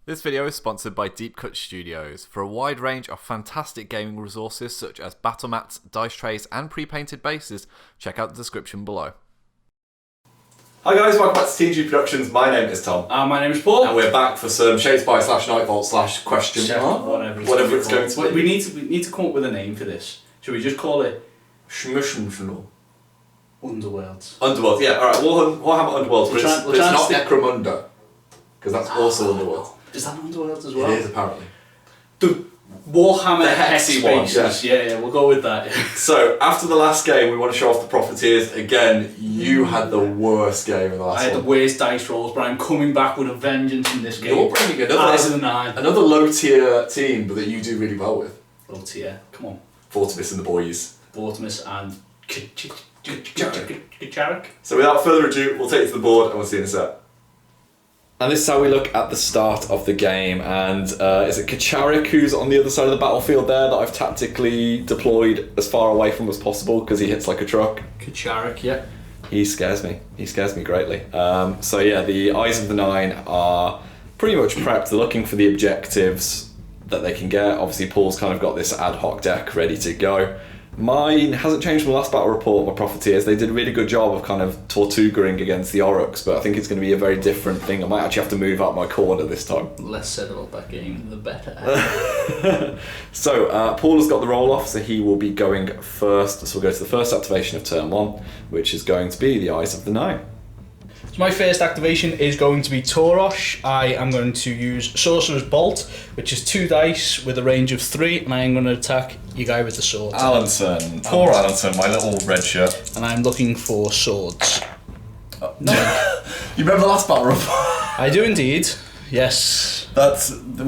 This video is sponsored by Deep Cut Studios. For a wide range of fantastic gaming resources such as battle mats, dice trays and pre-painted bases, check out the description below. Hi guys, welcome back to TNG Productions. My name is Tom. My name is Paul. And we're back for some Shadespire / Nightvault / question mark. Whatever it's going to be. We need to come up with a name for this. Should we just call it Underworlds? Underworlds, yeah, alright, Warhammer Underworlds, but it's not Necromunda. Because that's also Underworlds. Is that Underworlds as well? It is, apparently. The Warhammer the Hexy one, yeah, we'll go with that. So, after the last game, we want to show off the Profiteers. Again, you had the worst game in the last one. I had the worst dice rolls, but I'm coming back with a vengeance in this game. You're bringing another low-tier team that you do really well with. Low tier, come on. Fortimus and the boys. Fortimus and Kacharik. So without further ado, we'll take it to the board and we'll see you in a sec. And this is how we look at the start of the game, and is it Kacharik who's on the other side of the battlefield there that I've tactically deployed as far away from as possible because he hits like a truck? Kacharik, yeah. He scares me. He scares me greatly. So yeah, the Eyes of the Nine are pretty much prepped. They're looking for the objectives that they can get. Obviously Paul's kind of got this ad hoc deck ready to go. Mine hasn't changed from the last battle report, my Profiteers. They did a really good job of kind of Tortugaing against the Aurochs, but I think it's going to be a very different thing. I might actually have to move out my corner this time. The less said about that game, the better. So, Paul has got the roll-off, so he will be going first. So we'll go to the first activation of turn 1, which is going to be the Eyes of the Nine. So my first activation is going to be Torosh. I am going to use Sorcerer's Bolt, which is 2 dice with a range of 3, and I am going to attack your guy with the sword. Allenson. Poor Allenson, my little red shirt. And I'm looking for swords. No. You remember the last battle report? I do indeed. Yes. That's the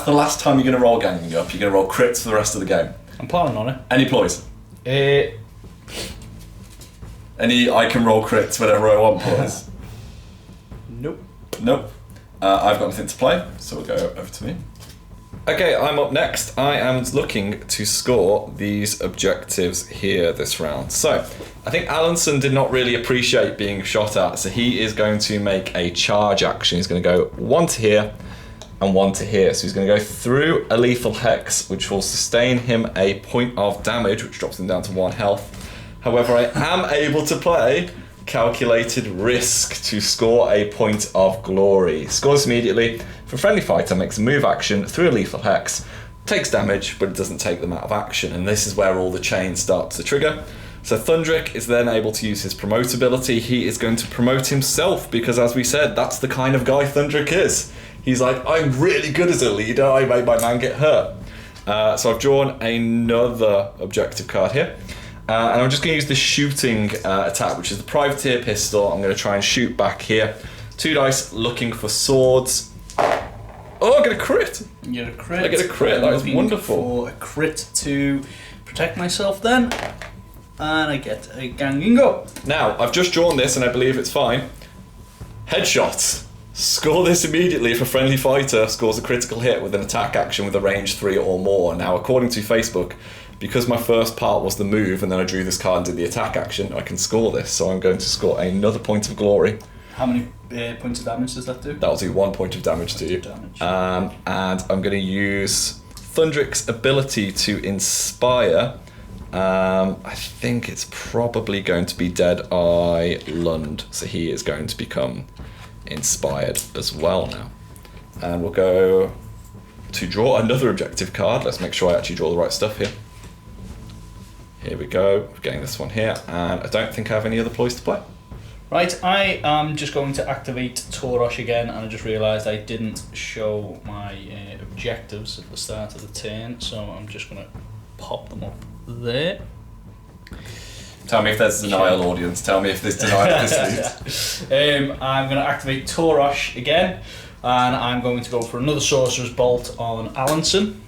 last time you're going to roll ganging up. You're going to roll crits for the rest of the game. I'm planning on it. Any ploys? Any I can roll crits whenever I want ploys? Nope. Nope. I've got nothing to play, so we'll go over to me. Okay, I'm up next. I am looking to score these objectives here this round. So, I think Allenson did not really appreciate being shot at, so he is going to make a charge action. He's going to go 1 to here and 1 to here. So he's going to go through a lethal hex, which will sustain him a point of damage, which drops him down to 1 health. However, I am able to play Calculated Risk to score a point of glory. Scores immediately. For a friendly fighter, makes a move action through a lethal hex, takes damage, but it doesn't take them out of action, and this is where all the chain starts to trigger. So Thundrik is then able to use his promote ability. He is going to promote himself because, as we said, that's the kind of guy Thundrik is. He's like, I'm really good as a leader, I made my man get hurt. So I've drawn another objective card here. And I'm just going to use the shooting attack, which is the Privateer pistol. I'm going to try and shoot back here. 2 dice, looking for swords. Oh, I get a crit! You get a crit. I get a crit, that is wonderful. For a crit to protect myself then. And I get a ganging up. Now, I've just drawn this and I believe it's fine. Headshot. Score this immediately if a friendly fighter scores a critical hit with an attack action with a range 3 or more. Now, according to Facebook, because my first part was the move and then I drew this card and did the attack action, I can score this, so I'm going to score another point of glory. How many points of damage does that do? That'll do 1 point of damage to you. And I'm going to use Thundrik's ability to inspire. I think it's probably going to be Deadeye Lund, so he is going to become inspired as well now. And we'll go to draw another objective card. Let's make sure I actually draw the right stuff here. Here we go, we're getting this one here, and I don't think I have any other ploys to play. Right, I am just going to activate Torosh again, and I just realised I didn't show my objectives at the start of the turn, so I'm just going to pop them up there. Tell me if there's a denial audience, tell me if there's denial this leads. I'm going to activate Torosh again, and I'm going to go for another Sorcerer's Bolt on Allenson.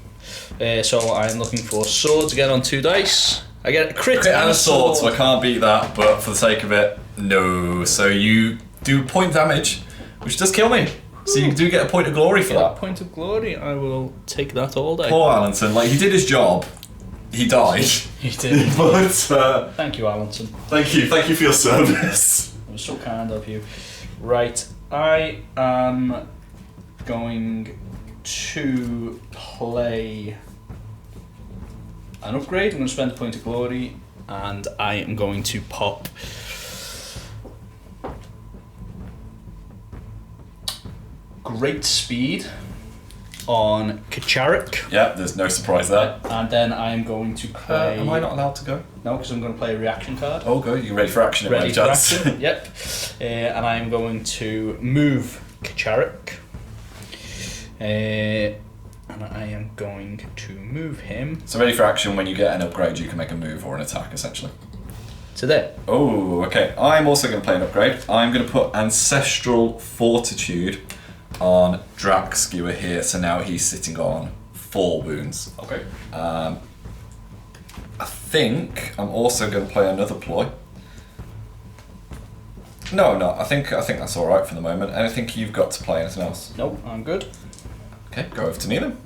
So I'm looking for swords again on 2 dice. I get a crit and a sword, so I can't beat that, but for the sake of it, no. So you do point damage, which does kill me. So you do get a point of glory for that. Point of glory, I will take that all day. Poor Allenson, like he did his job. He died. He did. But thank you, Allenson. Thank you for your service. It was so kind of you. Right, I am going to play an upgrade. I'm going to spend a point of glory, and I am going to pop great speed on Kacharik. Yeah, there's no surprise there. And then I am going to play... am I not allowed to go? No, because I'm going to play a reaction card. Oh, go. You're ready for action? Ready for action, yep. And I am going to move Kacharik. And I am going to move him... So ready for action, when you get an upgrade, you can make a move or an attack, essentially. To there. Oh, okay. I'm also going to play an upgrade. I'm going to put Ancestral Fortitude on Drac Skewer here, so now he's sitting on 4 wounds. Okay. I think I'm also going to play another ploy. No, I'm not. I think that's all right for the moment. And I think you've got to play anything else. Nope, I'm good. Okay, go over to me then.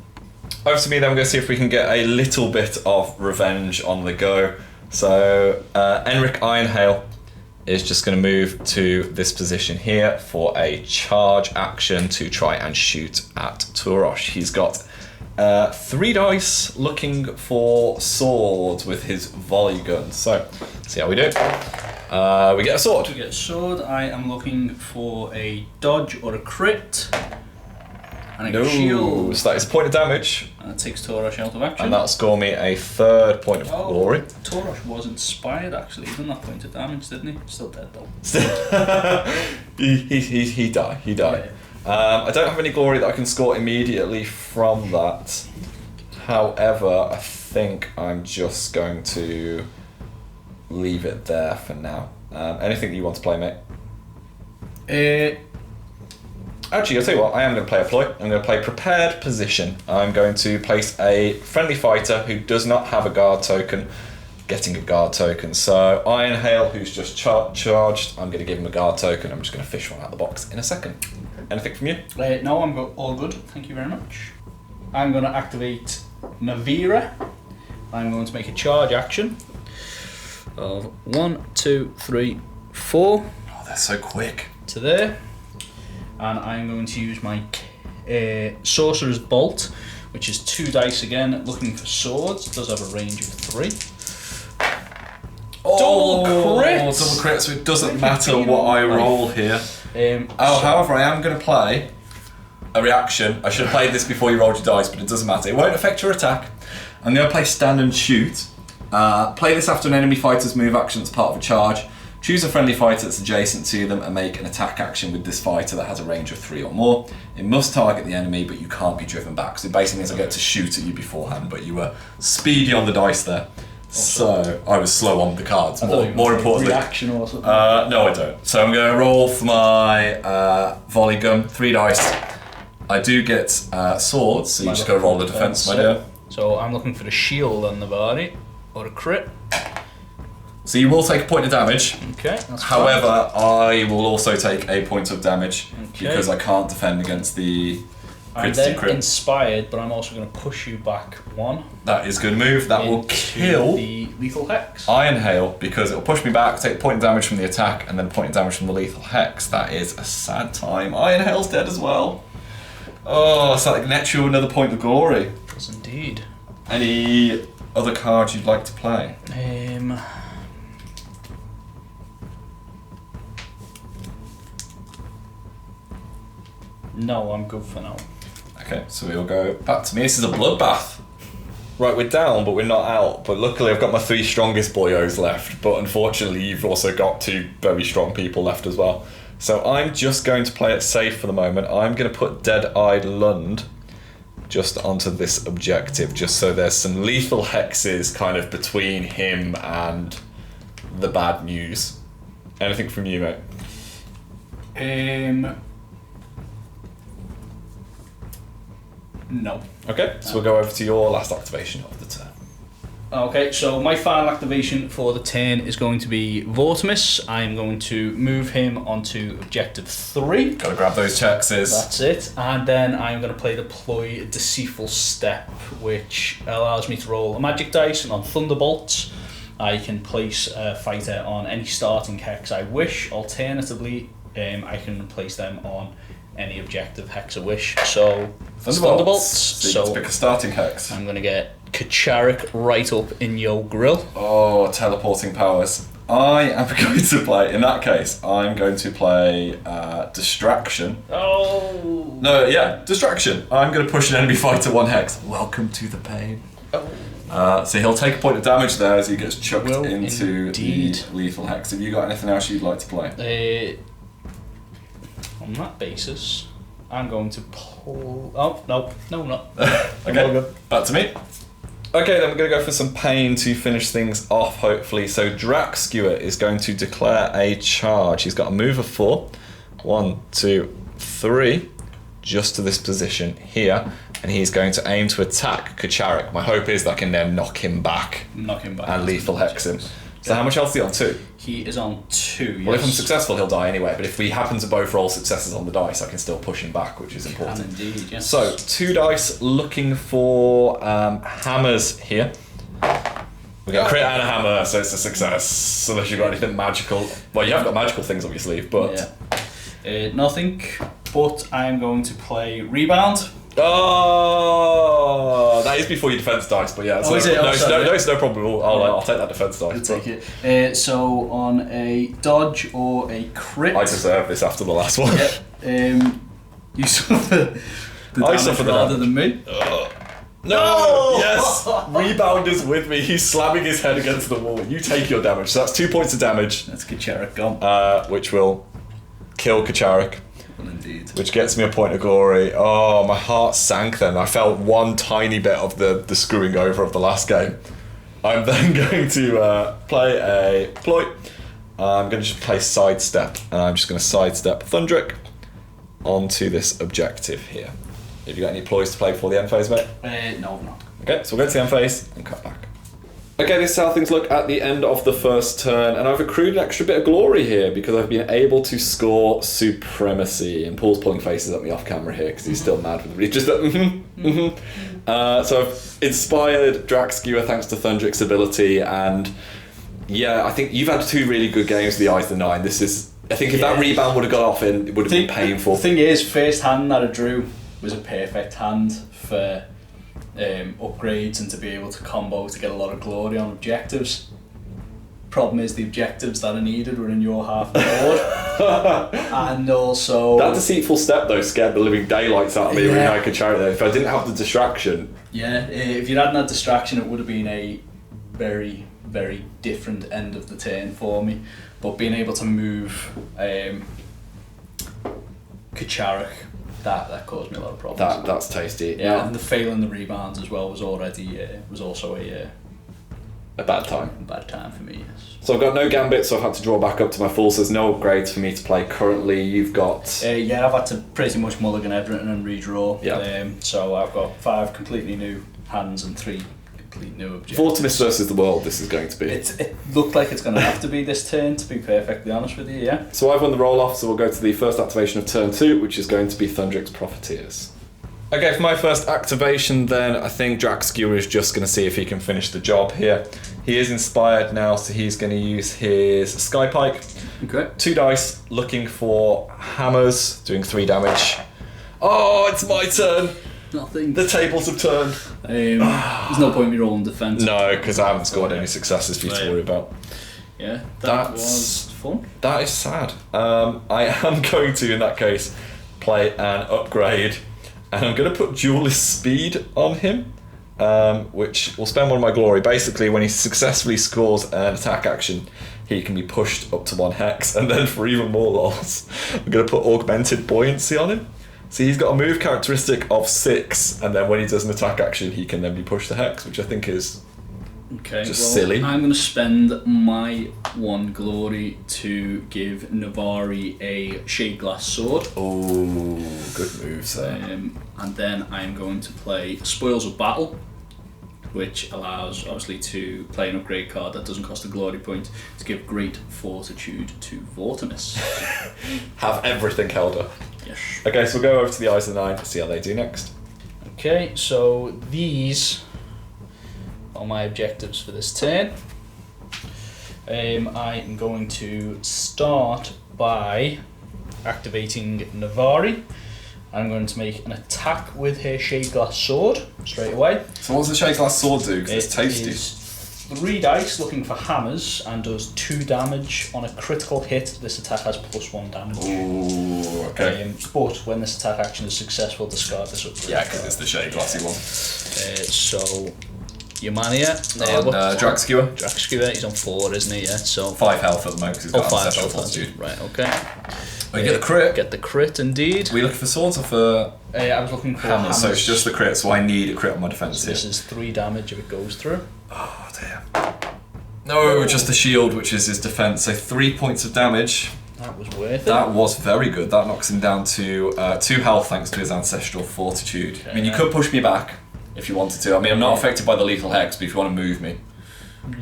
Over to me then. We're going to see if we can get a little bit of revenge on the go. So Enric Ironhail is just going to move to this position here for a charge action to try and shoot at Turosh. He's got 3 dice looking for swords with his volley gun. So, see how we do. We get a sword. To get a sword, I am looking for a dodge or a crit. And a shield. So that is a point of damage. And it takes Turosh out of action. And that'll score me a 3rd point of glory. Turosh was inspired actually, even that point of damage, didn't he? Still dead though. he died. Yeah. I don't have any glory that I can score immediately from that. However, I think I'm just going to leave it there for now. Anything that you want to play, mate? Actually, I'll tell you what, I am going to play a ploy. I'm going to play Prepared Position. I'm going to place a friendly fighter who does not have a guard token, getting a guard token. So Ironhail, who's just charged, I'm going to give him a guard token. I'm just going to fish one out of the box in a second. Anything from you? No, I'm all good. Thank you very much. I'm going to activate Navira. I'm going to make a charge action of 1, 2, 3, 4. Oh, they're so quick. To there. And I'm going to use my Sorcerer's Bolt, which is 2 dice again, looking for swords. It does have a range of 3. Double crit! Double crit, so it doesn't matter what I roll here. However, I am going to play a reaction. I should have played this before you rolled your dice, but it doesn't matter. It won't affect your attack. I'm going to play Stand and Shoot. Play this after an enemy fighter's move action that's part of a charge. Choose a friendly fighter that's adjacent to them and make an attack action with this fighter that has a range of 3 or more. It must target the enemy, but you can't be driven back. So it basically means I get to shoot at you beforehand, but you were speedy on the dice there. So I was slow on the cards, more importantly. Reaction or something? No, I don't. So I'm going to roll for my volley gun, 3 dice. I do get swords, so you just got to roll the defense, my dear. So I'm looking for the shield on the body, or a crit. So you will take a point of damage. Okay. That's However, I will also take a point of damage Okay. because I can't defend against the I'm crit. then inspired, but I'm also going to push you back 1. That is a good move. That will into kill the lethal hex. Ironhail because it will push me back, take a point of damage from the attack, and then a point of damage from the lethal hex. That is a sad time. Ironhail's dead as well. Oh, so that nets you another point of glory. Yes, indeed. Any other cards you'd like to play? No, I'm good for now. Okay, so we'll go back to me. This is a bloodbath. Right, we're down, but we're not out. But luckily I've got my 3 strongest boyos left. But unfortunately you've also got 2 very strong people left as well. So I'm just going to play it safe for the moment. I'm going to put Dead-Eyed Lund just onto this objective, just so there's some lethal hexes kind of between him and the bad news. Anything from you, mate? No. Okay, so we'll go over to your last activation of the turn. Okay, so my final activation for the turn is going to be Vortimus. I am going to move him onto objective 3. Gotta grab those Chexes. That's it. And then I'm going to play deploy Deceitful Step, which allows me to roll a magic dice, and on Thunderbolts I can place a fighter on any starting hex I wish. Alternatively, I can place them on any objective hex a wish. So Thunderbolts. So So pick a starting hex. I'm gonna get Kacharik right up in your grill. Oh, teleporting powers. I am going to play, in that case, I'm going to play Distraction. Oh. No, yeah, Distraction. I'm going to push an enemy fighter 1 hex. Welcome to the pain. So he'll take a point of damage there as he gets chucked into the lethal hex. Have you got anything else you'd like to play? On that basis, I'm going to pull... Oh, no, I'm not. Okay, back to me. Okay, then we're going to go for some pain to finish things off, hopefully. So Drac Skewer is going to declare a charge. He's got a move of 4. 1, 2, 3, just to this position here. And he's going to aim to attack Kacharik. My hope is that I can then knock him back. And lethal hex him. So how much else is he on? 2? He is on 2, yes. Well, if I'm successful, he'll die anyway. But if we happen to both roll successes on the dice, I can still push him back, which is important. Indeed, yes. So, 2 dice, looking for hammers here. We got a crit and a hammer, so it's a success. Unless you've got anything magical. Well, you have got magical things up your sleeve, but... Yeah. Nothing, but I'm going to play Rebound. Oh, that is before your defense dice, but yeah. It's no problem. I'll take that defense dice. I'll take it. So on a dodge or a crit, I deserve this after the last one. You suffer the damage rather than me. No! Yes! Rebound is with me. He's slamming his head against the wall. You take your damage. So that's 2 points of damage. That's Kacharik gone. Which will kill Kacharik. Indeed. Which gets me a point of glory. Oh, my heart sank then. I felt one tiny bit of the screwing over of the last game. I'm then going to play a ploy. I'm going to just play Sidestep. And I'm just going to Sidestep Thundrik onto this objective here. Have you got any ploys to play before the end phase, mate? No, no. Okay, so we'll go to the end phase and cut back. Okay, this is how things look at the end of the first turn, and I've accrued an extra bit of glory here because I've been able to score Supremacy. And Paul's pulling faces at me off camera here because he's still mad with me. Just that, So I've inspired Drac Skewer thanks to Thundrik's ability, and yeah, I think you've had 2 really good games with the Eyes of the Nine. This is, I think if that rebound would have got off in, it would have been painful. The thing is, first hand that I drew was a perfect hand for upgrades and to be able to combo to get a lot of glory on objectives. Problem is the objectives that I needed were in your half of the board. And also... That deceitful step though scared the living daylights out of me when I could carry that. If I didn't have the distraction... Yeah, if you hadn't had distraction it would have been a very, very different end of the turn for me. But being able to move Kacharik, that caused me a lot of problems. That's tasty. Yeah, and the failing the rebounds as well was also a bad time. A bad time for me, yes. So I've got no gambit, so I've had to draw back up to my full, so there's no upgrades for me to play currently. You've got... I've had to pretty much mulligan everything and redraw. Yeah. So I've got 5 completely new hands and 3 complete new objectives. Vortimus versus the world, this is going to be. It looked like it's going to have to be this turn, to be perfectly honest with you, yeah. So I've won the roll-off, so we'll go to the first activation of turn 2, which is going to be Thundrik's Profiteers. Okay, for my first activation then, I think Drac Skewer is just going to see if he can finish the job here. He is inspired now, so he's going to use his Sky Pike. Okay. 2 dice, looking for hammers, doing 3 damage. Oh, it's my turn! Nothing. The tables have turned. There's no point in me rolling defense. No, because I haven't scored any successes for you to worry about. Yeah, that was fun. That is sad. I am going to, in that case, play an upgrade. And I'm going to put Duelist Speed on him, which will spend one of my glory. Basically, when he successfully scores an attack action, he can be pushed up to 1 hex. And then for even more lols, I'm going to put Augmented Buoyancy on him. So he's got a move characteristic of 6, and then when he does an attack action, he can then be pushed to hex, which I think is silly. I'm going to spend my 1 glory to give Navari a Shade Glass Sword. Oh, good move, sir. And then I'm going to play Spoils of Battle, which allows, obviously, to play an upgrade card that doesn't cost a glory point to give Great Fortitude to Vortimus. Have everything held up. Yes. Okay, so we'll go over to the Eyes of the Nine to see how they do next. Okay, so these are my objectives for this turn. I am going to start by activating Navari. I'm going to make an attack with her shade glass sword straight away. So what does the shade glass sword do? Because it's tasty. Is 3 dice looking for hammers and does 2 damage. On a critical hit, this attack has +1 damage. Ooh, okay. But when this attack action is successful, discard this upgrade. Yeah, because it's the shade glassy one. So, Yamania. Drac Skewer. Drac Skewer, he's on 4, isn't he? Yeah, so 5 health at the moment because he's got 5 ancestral health. fortitude. Right, okay. Oh, you get the crit. Get the crit, indeed. Are we looking for swords or for I was looking for hammers? So it's just the crit, so I need a crit on my defense so here. this is 3 damage if it goes through. Oh, damn. No, just the shield, which is his defense. So 3 points of damage. That was worth it. That was very good. That knocks him down to 2 health thanks to his ancestral fortitude. Okay, I mean, you could push me back if you wanted to. I mean, I'm not affected by the lethal hex, but if you want to move me.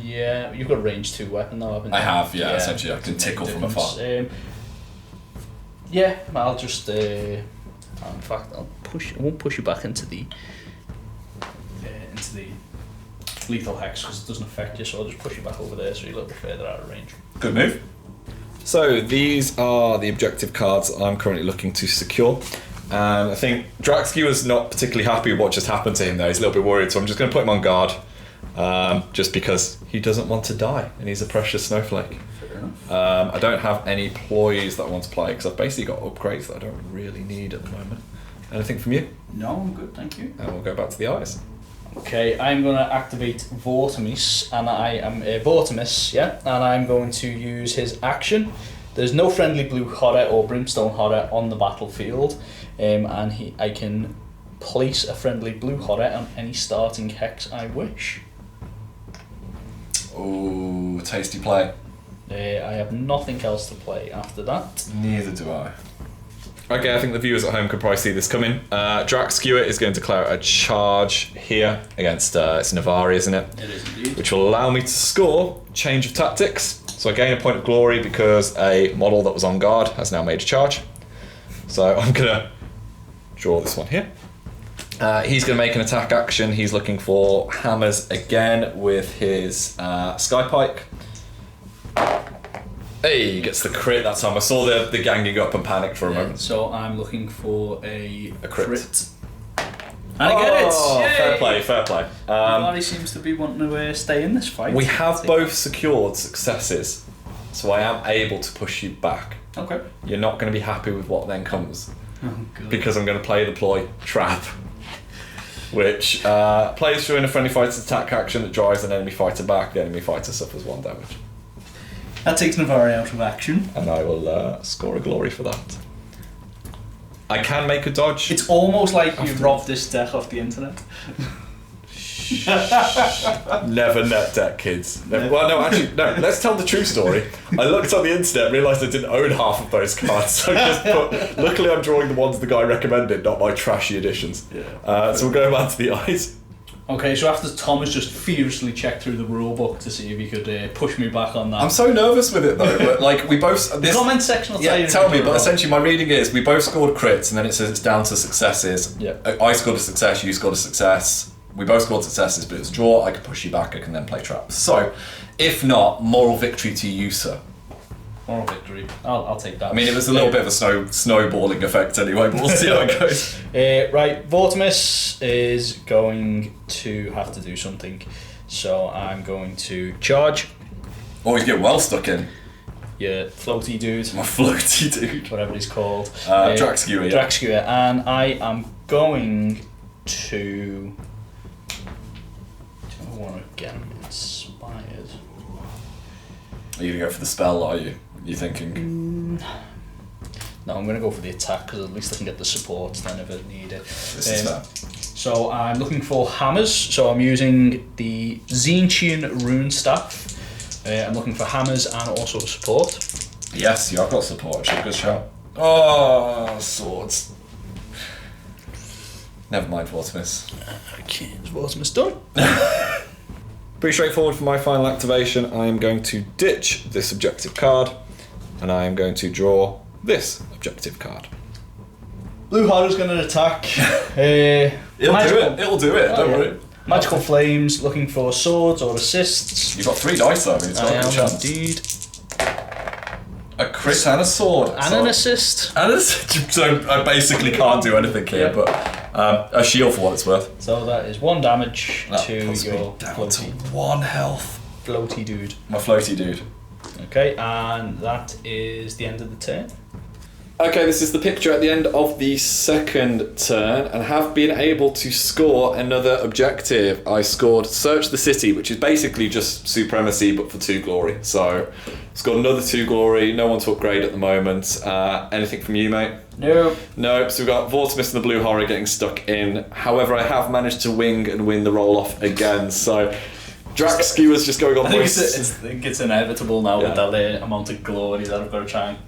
Yeah, you've got a range 2 weapon though, haven't you? I have, yeah, essentially. I can tickle from afar. Yeah, I'll just. In fact, I won't push you back into the lethal hex because it doesn't affect you. So I'll just push you back over there, so you're a little bit further out of range. Good move. So these are the objective cards I'm currently looking to secure. And I think Drac Skewer's not particularly happy with what just happened to him there. He's a little bit worried, so I'm just going to put him on guard. Just because he doesn't want to die and he's a precious snowflake. Fair enough. I don't have any ploys that I want to play because I've basically got upgrades that I don't really need at the moment. Anything from you? No, I'm good, thank you. And we'll go back to the eyes. Okay, I'm going to activate Vortimis, and I am Vortimis, yeah, and I'm going to use his action. There's no friendly blue horror or brimstone horror on the battlefield, and I can place a friendly blue horror on any starting hex I wish. Ooh, tasty play. I have nothing else to play after that. Neither do I. Okay, I think the viewers at home could probably see this coming. Drac Skewer is going to declare a charge here against it's Navari, isn't it? It is indeed. Which will allow me to score change of tactics. So I gain a point of glory because a model that was on guard has now made a charge. So I'm going to draw this one here. He's going to make an attack action. He's looking for hammers again with his Sky Pike. Hey, he gets the crit that time. I saw the ganging up and panicked for a moment. So I'm looking for a crit. And I get it! Yay! Fair play, fair play. Nobody seems to be wanting to stay in this fight. We have both secured successes, so I am able to push you back. Okay. You're not going to be happy with what then comes. Oh, God. Because I'm going to play the ploy Trap, which plays through in a friendly fighter's attack action that drives an enemy fighter back. The enemy fighter suffers 1 damage. That takes Navari out of action. And I will score a glory for that. I can make a dodge. It's almost like you robbed this deck off the internet. Never net deck, kids. Never. Well, no, actually, no. Let's tell the true story. I looked on the internet, realised I didn't own half of those cards, so I just put. Luckily, I'm drawing the ones the guy recommended, not my trashy editions. Yeah. So we'll go back to the eyes. Okay, so after Thomas just furiously checked through the rulebook to see if he could push me back on that. I'm so nervous with it though. But like we both. The comment section will tell you. Tell me. But essentially, my reading is we both scored crits, and then it says it's down to successes. Yeah. I scored a success. You scored a success. We both scored successes, but it's a draw. I can push you back. I can then play traps. So, if not, moral victory to you, sir. Moral victory. I'll take that. I mean, it was a little bit of a snowballing effect anyway, but we'll see how it goes. Right, Vortimis is going to have to do something. So I'm going to charge. Oh, you get well stuck in. Yeah, floaty dude. My floaty dude. Whatever he's called. Drac Skewer, yeah. Drac Skewer. And I am going to... I want to get him inspired. Are you going to go for the spell, are you? You thinking? No, I'm going to go for the attack because at least I can get the support then if I need it. This is fair. So I'm looking for hammers. So I'm using the Zinchian Rune Staff. I'm looking for hammers and also support. Yes, you have got support, actually. Good shout. Oh, swords. Never mind, Vortimis. Okay, Vortimis done. Pretty straightforward for my final activation. I am going to ditch this objective card, and I am going to draw this objective card. Blue Horror's going to attack. It'll do it. Don't worry. Magical Flames, looking for swords or assists. You've got 3 dice though. I mean, it's got a good chance. Indeed. A crit and a sword. And an assist. So I basically can't do anything here, but a shield for what it's worth. So that is 1 damage That to puts me your down to floaty, 1 health. floaty dude. My floaty dude. Okay, and that is the end of the turn. Okay, this is the picture at the end of the second turn, and have been able to score another objective. I scored Search the City, which is basically just supremacy but for 2 glory. So, scored another 2 glory, no one to upgrade at the moment. Anything from you, mate? No. No, so we've got Vortimus and the Blue Horror getting stuck in. However, I have managed to wing and win the roll off again, so Drax Skewer's just going on I think voice. it's inevitable now Yeah. with that amount of glory that I've got to try and...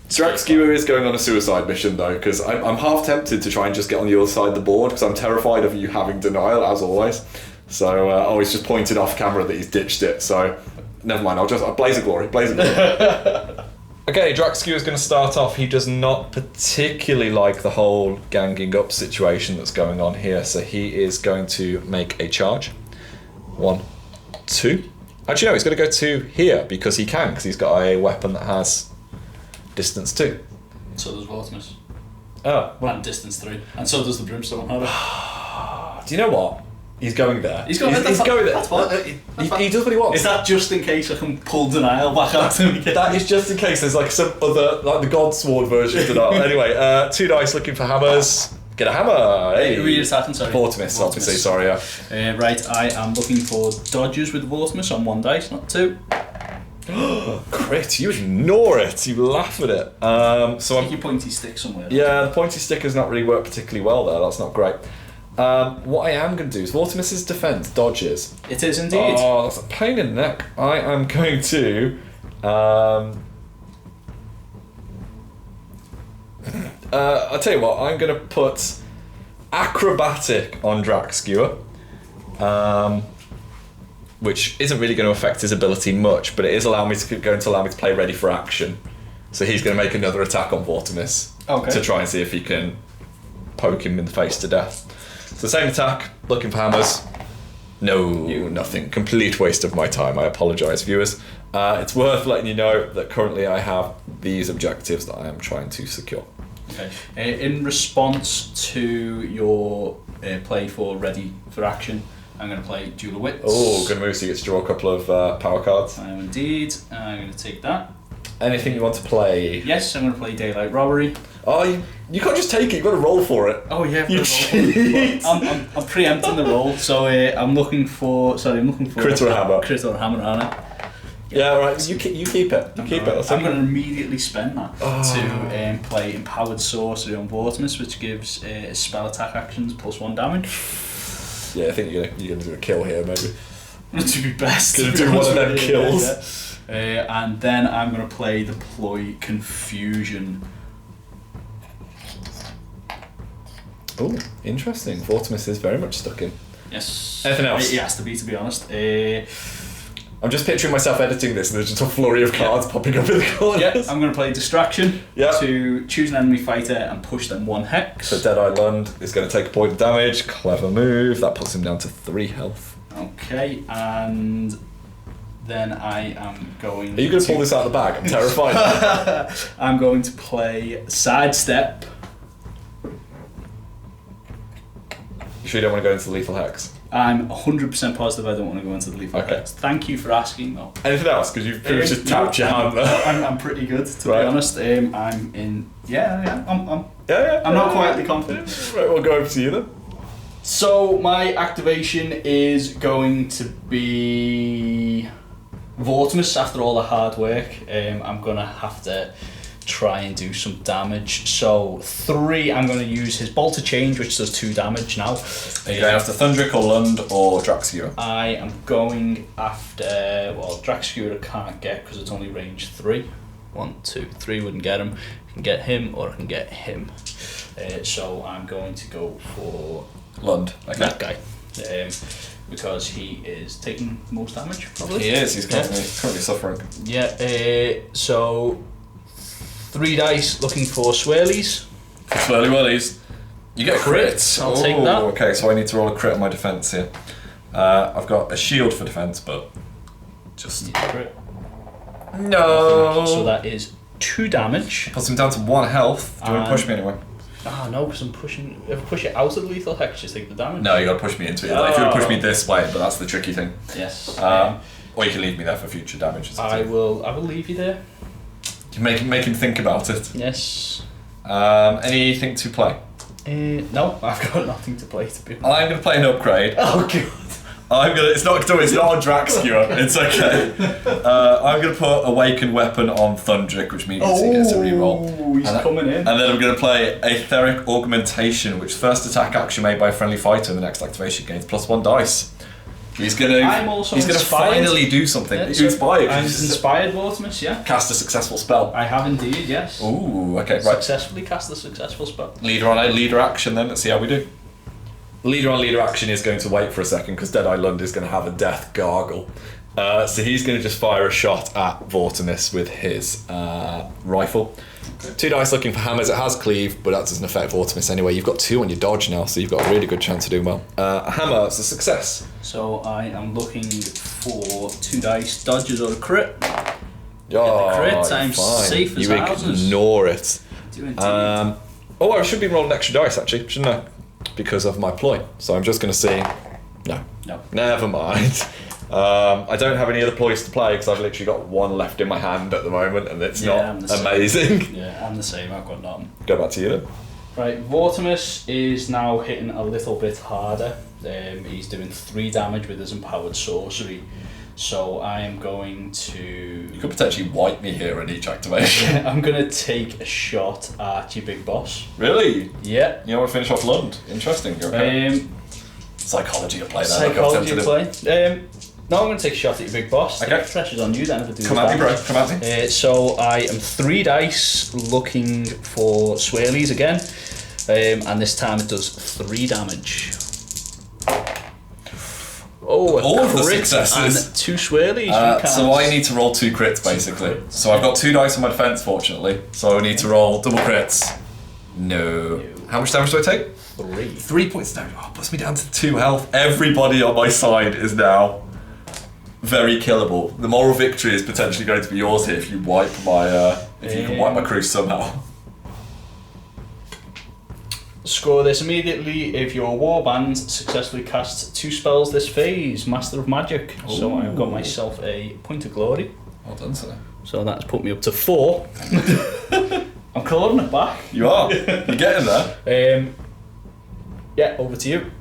Drax Skewer is going on a suicide mission though, because I'm half tempted to try and just get on the other side of the board, because I'm terrified of you having denial, as always. So, he's just pointed off camera that he's ditched it, so never mind, I'll blaze of glory, blaze of glory. Okay, Drax Skewer is going to start off. He does not particularly like the whole ganging up situation that's going on here, so he is going to make a charge. 1, 2. Actually, no, he's going to go to here because he can, because he's got a weapon that has distance 2. So does Vortimus. Oh, well, And distance 3. And so does the Brimstone Hunter. do you know what? He's going there. He's going there. He's going there. That's fine. He does what he wants. Is that just in case I can pull denial back out to him again? That is just in case there's like some other, like the Godsword version of denial. Anyway, 2 dice looking for hammers. Get a hammer. Hey. Who are you attacking, sorry? Vortimus, obviously, sorry, yeah. Right, I am looking for dodges with Vortimus on 1 dice, not 2. Crit, you ignore it, you laugh at it. So Stick I'm, your pointy stick somewhere. yeah, the pointy stick has not really worked particularly well there, that's not great. What I am going to do is Vortimus's defense dodges. It is indeed. Oh, that's a pain in the neck. I am going to I'll tell you what, I'm going to put acrobatic on Drax Skewer, which isn't really going to affect his ability much, but it is going to allow me to play ready for action. So he's going to make another attack on Vortimus to try and see if he can poke him in the face to death. So same attack, looking for hammers. No, nothing. Complete waste of my time. I apologise, viewers. It's worth letting you know that currently I have these objectives that I am trying to secure. Okay. In response to your play for ready for action, I'm going to play Duel of Wits. Oh, good move. So you get to draw a couple of power cards. I am indeed. I'm going to take that. Anything you want to play? Yes, I'm going to play Daylight Robbery. Oh, you can't just take it. You've got to roll for it. Oh yeah, You cheat. I'm preempting the roll, so I'm looking for. Crit or hammer. Crit or hammer on it. Yeah, right. You keep it. You keep it. I'm going to immediately spend that to play Empowered Sorcery on Vortimus, which gives spell attack actions +1 damage. Yeah, I think you're gonna do a kill here, maybe. To be best. Gonna do one of them kills. And then I'm going to play Deploy Confusion. Oh, interesting. Vortimus is very much stuck in. Yes. Anything else? It has to be honest. I'm just picturing myself editing this and there's just a flurry of cards popping up in the corners. Yeah, I'm going to play Distraction Yeah. to choose an enemy fighter and push them 1 hex. So Deadeye Lund is going to take a point of damage. Clever move. That puts him down to 3 health. Okay, and then I am going Are you going to pull this out of the bag? I'm terrified. I'm going to play Sidestep. You sure you don't want to go into the lethal hex? I'm 100% positive I don't want to go into the lethal Okay. hex. Thank you for asking though. Anything else? Because you've pretty much just tapped your hand there. I'm pretty good to Right. be honest. I'm in. Yeah. I'm not quietly confident. Right, we'll go over to you then. So my activation is going to be Vortimus. After all the hard work, I'm gonna have to try and do some damage. So 3, I'm going to use his Bolt of Change, which does 2 damage now. Are you going after Thundrik or Lund or Drax Skewer? I am going after, well, Drax Skewer I can't get because it's only range 3. 1, 2, 3 wouldn't get him. I can get him or I can get him. So I'm going to go for Lund. Okay. that guy. Because he is taking the most damage, probably. He is. He's currently suffering. Yeah. So 3 dice looking for swirlies. Swirly Willies. You get a crit. I'll take that. Okay, so I need to roll a crit on my defense here. I've got a shield for defense, but just Crit. no. So that is 2 damage. Puts him down to 1 health. Do you want to push me anyway? Ah, no, because I'm pushing. If I push it out of the lethal hex, just take the damage. No, you got to push me into it. Like, if you want to push me this way, but that's the tricky thing. Yes. Or you can leave me there for future damage. I will leave you there. You make him think about it. Yes. Anything to play? No, I've got nothing to play, to be honest. I'm going to play an upgrade. Oh, God. It's not on Draxcure. It's okay. I'm going to put Awakened Weapon on Thundrik, which means he gets a reroll. He's coming in. And then I'm going to play Etheric Augmentation, which first attack action made by a friendly fighter in the next activation gains +1 dice. He's going to finally do something. Yeah, He's inspired. I'm inspired, Vortimus, yeah. Cast a successful spell. I have indeed, yes. Ooh, okay, right. Successfully cast a successful spell. Leader action then, let's see how we do. Leader action is going to wait for a second because Deadeye Lund is going to have a death gargle. So he's going to just fire a shot at Vortimus with his rifle. 2 dice looking for hammers. It has cleave, but that doesn't affect Vortimus anyway. You've got 2 on your dodge now, so you've got a really good chance of doing well. A hammer, it's a success. So I am looking for 2 dice, dodges or a crit. Oh, crit, I'm fine. safe as you houses. Ignore it. Do indeed. I should be rolling extra dice actually, shouldn't I? Because of my ploy. So I'm just going to see. No. Never mind. I don't have any other ploys to play because I've literally got 1 left in my hand at the moment, and it's not amazing. Yeah, I'm the same. I've got none. Go back to you then. Right, Vortimus is now hitting a little bit harder. He's doing 3 damage with his empowered sorcery. So I am going to... You could potentially wipe me here at each activation. I'm going to take a shot at your big boss. Really? Yeah. You want to finish off Lund? Interesting. Okay. Psychology at play there. Psychology at play. No, I'm going to take a shot at your big boss. Okay. The pressure's on you then if I do Come at me, bro. Come at me. So I am 3 dice looking for swirlies again. And this time it does 3 damage. Oh, all of the crit successes. And 2 swirlies. So I need to roll 2 crits basically. So I've got 2 dice on my defense, fortunately. So I need to roll double crits. No. How much damage do I take? 3. 3 points of damage. Oh, puts me down to 2 health. Everybody on my side is now very killable. The moral victory is potentially going to be yours here if you wipe my if you can wipe my crew somehow. Score this immediately if your warband successfully casts 2 spells this phase, Master of Magic. Ooh. So I've got myself a point of glory. Well done, sir. So that's put me up to 4. I'm clawing it back. You are. You're getting there. Yeah, over to you.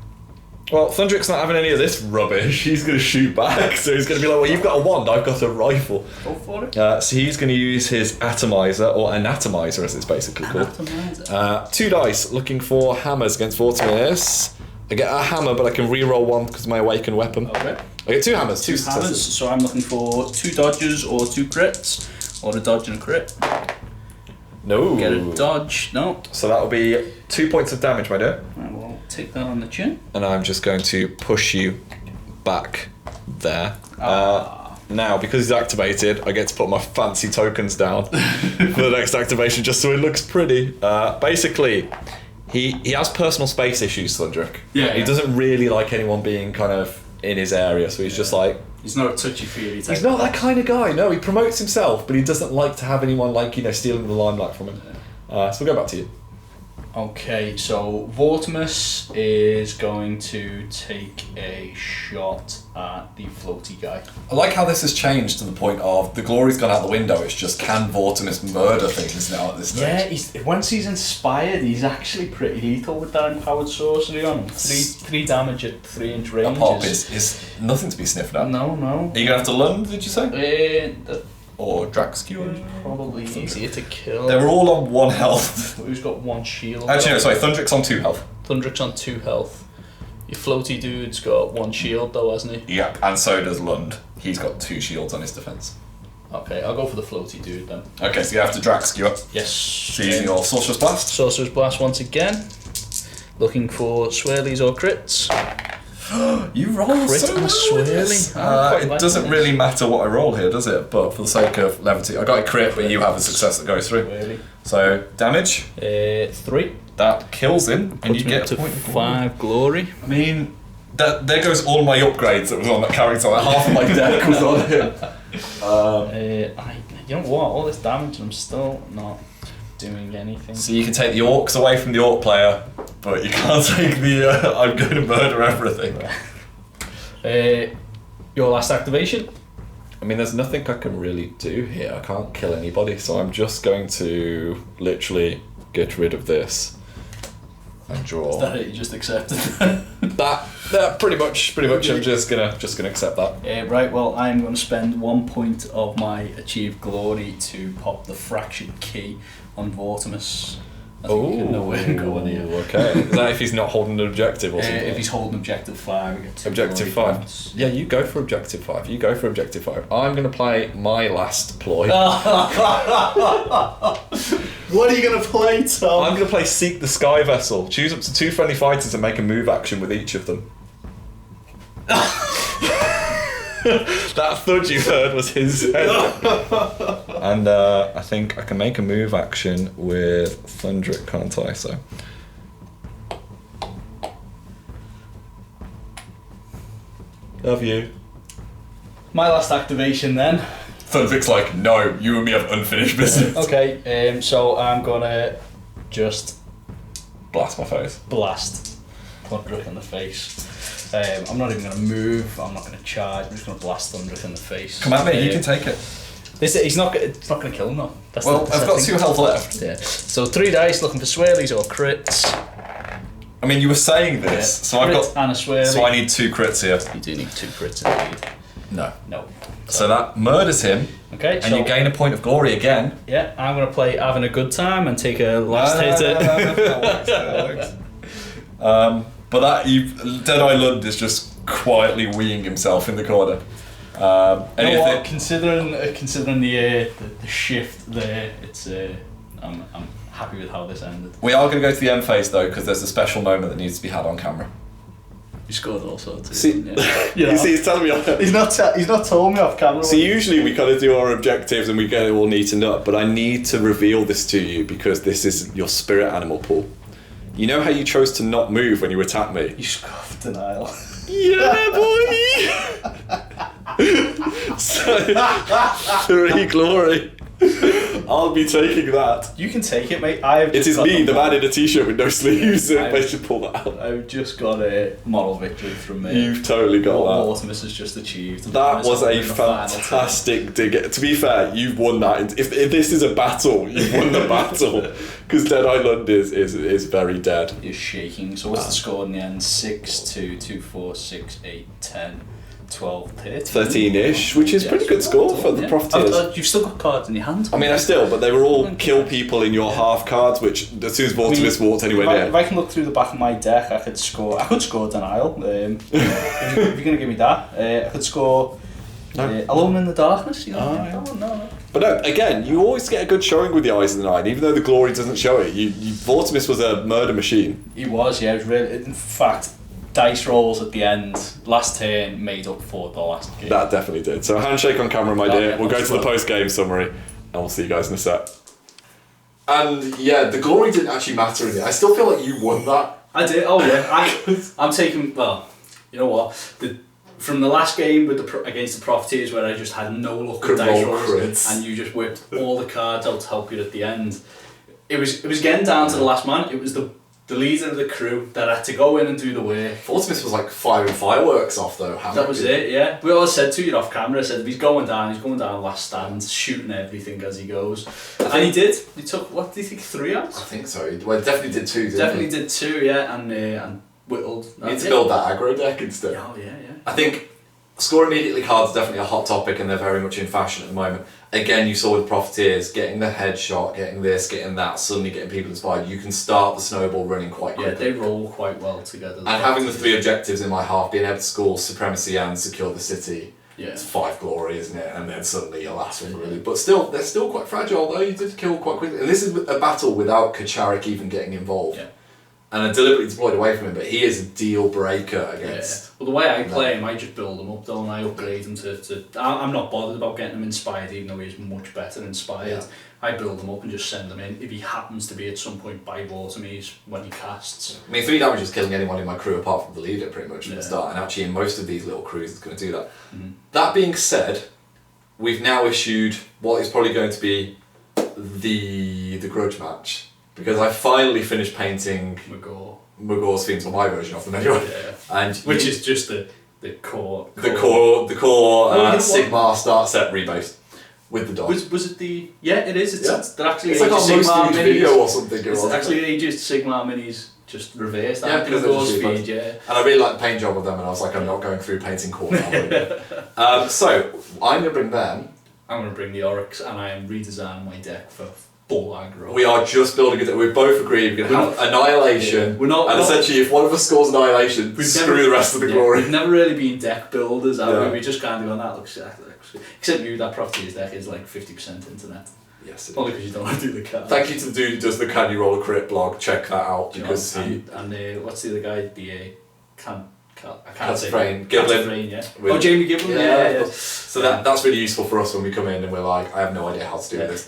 Well, Thundrik's not having any of this rubbish. He's going to shoot back. So he's going to be like, well, you've got a wand, I've got a rifle. Go for it. So he's going to use his atomizer, or anatomizer as it's basically called. 2 dice, looking for hammers against Vortimus. I get a hammer, but I can re-roll 1 because of my awakened weapon. Okay. I get 2 hammers, 2 successes. Hammers, so I'm looking for 2 dodges or 2 crits, or a dodge and a crit. No. Get a dodge, no. So that'll be 2 points of damage, my dear. I will take that on the chin. And I'm just going to push you back there. Now, because he's activated, I get to put my fancy tokens down for the next activation, just so it looks pretty. Basically, he has personal space issues, Thundrik. Yeah. He doesn't really like anyone being kind of in his area, so he's just like... He's not a touchy-feely type. He's not that kind of guy, no. He promotes himself, but he doesn't like to have anyone, like, stealing the limelight from him. So we'll go back to you. Okay, so Vortimus is going to take a shot at the floaty guy. I like how this has changed to the point of the glory's gone out the window. It's just, can Vortimus murder things now at this stage? Yeah, once he's inspired, he's actually pretty lethal with that empowered sorcery on him. 3 damage at 3-inch range. A pop is nothing to be sniffed at. No. Are you going to have to Lund, did you say? Or Draxcure? Probably easier to kill. They were all on 1 health. Who's got 1 shield? Actually, no, sorry, Thundrik's on 2 health. Thundrik's on 2 health. Your floaty dude's got 1 shield though, hasn't he? Yeah, and so does Lund. He's got 2 shields on his defense. Okay, I'll go for the floaty dude then. Okay, so you have to Draxcure. Yes. So using your Sorcerer's Blast. Sorcerer's Blast once again. Looking for swirlies or crits. You roll Crit so and well with this. It doesn't really matter what I roll here, does it? But for the sake of levity, I got a crit, but you have a success that goes through. Swirly. So damage. 3. That kills him, and you get to a point of 5 glory. I mean, there goes all my upgrades that was on that character. Like half of my deck was on him. You know what? All this damage and I'm still not doing anything. So you can take the orcs away from the orc player, but you can't take the I'm going to murder everything. Your last activation? I mean, there's nothing I can really do here. I can't kill anybody, so I'm just going to literally get rid of this and draw. Is that it? You just accepted that pretty much. I'm just gonna accept that. right. Well, I'm going to spend 1 point of my achieved glory to pop the fractured key on Vortimus. I think you know where I'm going here. Okay. Is that if he's not holding an objective or something? If he's holding objective 5, we get 2 Objective glory 5. points. Yeah, you go for objective 5. I'm going to play my last ploy. What are you going to play, Tom? I'm going to play Seek the Sky Vessel. Choose up to 2 friendly fighters and make a move action with each of them. That thud you heard was his head. And I think I can make a move action with Thundrik, can't I? So. Love you. My last activation then. Thundrik's like, no, you and me have unfinished business. Okay, so I'm gonna just Blast my face. blast Thundrik in the face. I'm not even gonna move. I'm not gonna charge. I'm just gonna blast Thundrik in the face. Come at me, you can take it. It's not gonna kill him though. That's Well, that's I've the got thing. 2 health left. Yeah. So 3 dice looking for swirlies or crits. I mean, you were saying this, so I've Crit got. and a swirly. So I need 2 crits here. You do need 2 crits indeed. No. No. So that murders him, Okay. and so you gain a point of glory again. yeah, I'm gonna play having a good time and take a last hit at. But that Deadeye Lund is just quietly weeing himself in the corner. You know Anything? what? Considering the shift there, it's I'm happy with how this ended. We are going to go to the end phase though, because there's a special moment that needs to be had on camera. You scored also too. See, yeah. you see, he's telling me. He's not told me off camera. So usually we kind of do our objectives and we get it all neatened up, but I need to reveal this to you because this is your spirit animal pool. You know how you chose to not move when you attacked me? You scoffed denial. Yeah, boy! So, 3 glory. I'll be taking that. You can take it, mate. It is me, the man in a t-shirt with no sleeves. I should pull that out. I've just got a moral victory from me. You've totally got what that. Vortimus has just achieved. That was a In the final fantastic dig. To be fair, you've won that. If this is a battle, you've won the battle. Because Deadeye Lund is very dead. turn. You're shaking. So what's the score in the end? 6, 2, 2, 4, 6, 8, 10, 12, 13. 13-ish, which is pretty good score for the Profiteers. You've still got cards in your hand. I mean, but they were all kill people in your half cards, which as soon as Vortimus walked anywhere if near. I can look through the back of my deck, I could score denial. If you're going to give me that, I could score Alone in the Darkness. You know? No. But no, again, you always get a good showing with the Eyes of the Nine, even though the glory doesn't show it. Vortimus was a murder machine. He was, yeah. It was really, in fact, dice rolls at the end, last turn, made up for the last game. That definitely did. So handshake on camera, my dear. Yeah, We'll go to the well. post-game summary, and we'll see you guys in a sec. And yeah, the glory didn't actually matter in it. I still feel like you won that. I did. Oh yeah. I'm taking. Well, you know what? From the last game with against the Profiteers, where I just had no luck with dice rolls, crits. and you just whipped all the cards out to help you at the end. It was getting down to the last man. It was the leader of the crew that had to go in and do the work. Vortimus was like firing fireworks off though. That was it, yeah. We all said to you off camera, I said if he's going down last stand, shooting everything as he goes. And he did. He took, what do you think, 3 out? I think so. Well, definitely did 2, didn't Definitely he? did 2, yeah, and whittled. You need to build that aggro deck instead. Oh, yeah. I think score immediately cards are definitely a hot topic and they're very much in fashion at the moment. Again, you saw with Profiteers, getting the headshot, getting this, getting that, suddenly getting people inspired. You can start the snowball running quite quickly. Yeah, they roll quite well together. And having the 3 objectives in my half, being able to score supremacy and secure the city, Yeah. it's 5 glory, isn't it? And then suddenly your last one really. But still, they're still quite fragile though. You did kill quite quickly. And this is a battle without Kacharik even getting involved. Yeah. And I deliberately deployed away from him, but he is a deal breaker against. Yeah. Well, the way I play him, I just build him up, don't I? Upgrade him to I'm not bothered about getting him inspired, even though he's much better inspired. Yeah. I build him up and just send him in. If he happens to be at some point by Vortimes when he casts. I mean, 3 damage is killing anyone in my crew apart from the leader pretty much from the Yeah. start. And actually in most of these little crews it's going to do that. Mm-hmm. That being said, we've now issued what is probably going to be the grudge match, because I finally finished painting Magor's themes on my version of them anyway. Yeah. And which is just the core Sigmar start set rebased with the dog. Was it the... Yeah, it is. They're actually it's like our most viewed video or something. It's actually Aegis Sigmar minis just reversed. Yeah, because they're just speed, yeah. And I really like the paint job of them, and I was like, I'm not going through painting core now. So, I'm going to bring them. I'm going to bring the Oryx, and I am redesigning my deck for full aggro. We are just building it. We've both agreed we're going to have Annihilation. Yeah. Essentially, if one of us scores Annihilation, screw the rest of the glory. We've never really been deck builders, have we? We just kind of gone, that looks except you, that Profiteers deck is like 50% internet. Yes, it is. Only because you don't want to do the cards. Thank you to the dude who does the Can You Roll a Crit blog. Check that out, because and what's the other guy? I can't say. Giblin. Yeah. Jamie Giblin. Yeah. So that's really useful for us when we come in and we're like, I have no idea how to do this.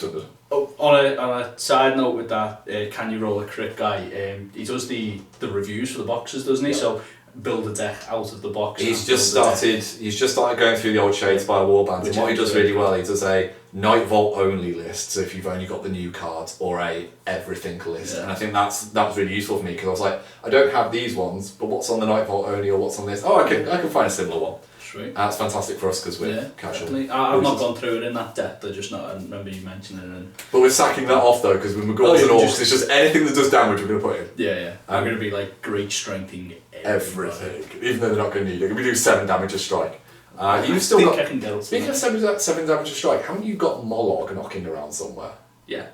On a side note with that, Can You Roll a Crit guy? He does the reviews for the boxes, doesn't he? Yeah. So build a deck out of the box. He's just started going through the old Shadespire Warbands, and what he does really well, he does a Nightvault only list, so if you've only got the new cards, or a everything list. And I think that was really useful for me, because I was like, I don't have these ones, but what's on the Nightvault only, or what's on this? Oh, I can find a similar one. Sweet. That's fantastic for us because we're casual. Definitely. I've not gone through it in that depth. I remember you mentioning it. But we're sacking that off though, because with Magors and Orcs, it's just anything that does damage we're going to put in. Yeah. I'm going to be like great strengthening everything, even though they're not going to need it. We do 7 damage a strike. You've still got. I can go. Speaking of 7 damage a strike, haven't you got Mollog knocking around somewhere? Yeah.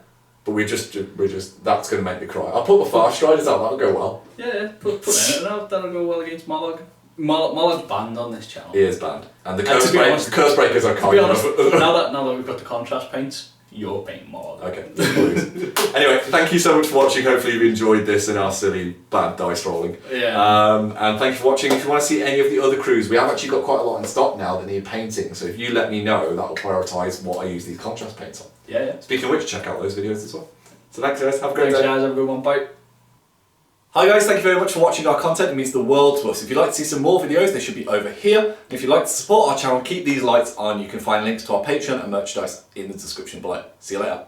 But we're just that's going to make me cry. I'll put the Far Striders out. That'll go well. Yeah. Put it out. That'll go well against Mollog. Mollog's banned on this channel. He is banned, and the curse breakers are kind of. Now that we've got the contrast paints, you're painting Mollog. Okay. Anyway, thank you so much for watching. Hopefully you enjoyed this and our silly bad dice rolling. Yeah. And thank you for watching. If you want to see any of the other crews, we have actually got quite a lot in stock now that need painting. So if you let me know, that will prioritise what I use these contrast paints on. Yeah. Speaking of which, check out those videos as well. So thanks guys. Have a great day. Thanks guys. Have a good one. Bye. Hi guys, thank you very much for watching our content. It means the world to us. If you'd like to see some more videos, they should be over here. And if you'd like to support our channel, keep these lights on. You can find links to our Patreon and merchandise in the description below. See you later.